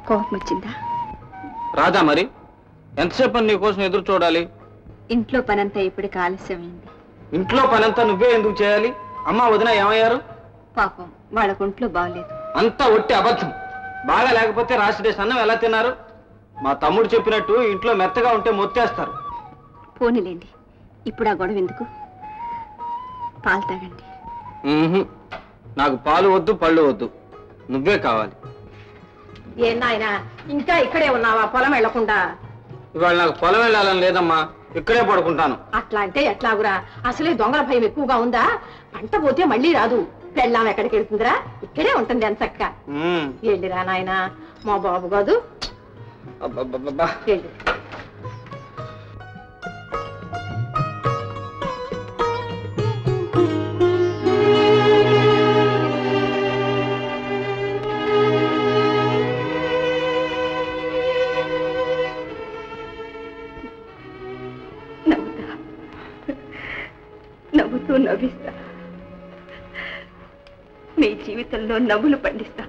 కోపం వచ్చిందా? రాదా మరి? ఎంతసేపు నీ కోసం ఎదురు చూడాలి? ఇంట్లో పనంతా ఇప్పటికి ఆలస్యమైంది. ఇంట్లో పనంతా నువ్వే ఎందుకు చేయాలి? అమ్మ వదిన ఏమయ్యారు? పాపం వాళ్ళకు ఒంట్లో బాగలేదు. అంతా ఒట్టి అబద్ధం. బాగా లేకపోతే రాసిడేస్ అన్నం ఎలా తిన్నారు? మా తమ్ముడు చెప్పినట్టు ఇంట్లో మెత్తగా ఉంటే మొత్తేస్తారు. పోనీలేండి, ఇప్పుడు ఆ గొడవ ఎందుకు? పాలు తాగండి. నాకు పాలు వద్దు, పళ్ళు వద్దు, నువ్వే కావాలి. ఏనాయనా ఇంకా ఇక్కడే ఉన్నావా పొలం వెళ్లకుండా? ఇవాళ నాకు పొలం వెళ్ళాలని లేదమ్మా, ఇక్కడే పడుకుంటాను. అట్లా అంటే ఎట్లాగురా? అసలే దొంగల భయం ఎక్కువగా ఉందా? పంట పోతే మళ్ళీ రాదు. పెళ్ళాం ఎక్కడికి వెళ్తుందిరా? ఇక్కడే ఉంటుంది ఎంతక్క. వెళ్ళిరా నాయనా, మా బాబు కాదు. వెళ్ళి నవ్వుతూ నవ్విస్తా, మీ జీవితంలో నవ్వులు పండిస్తా.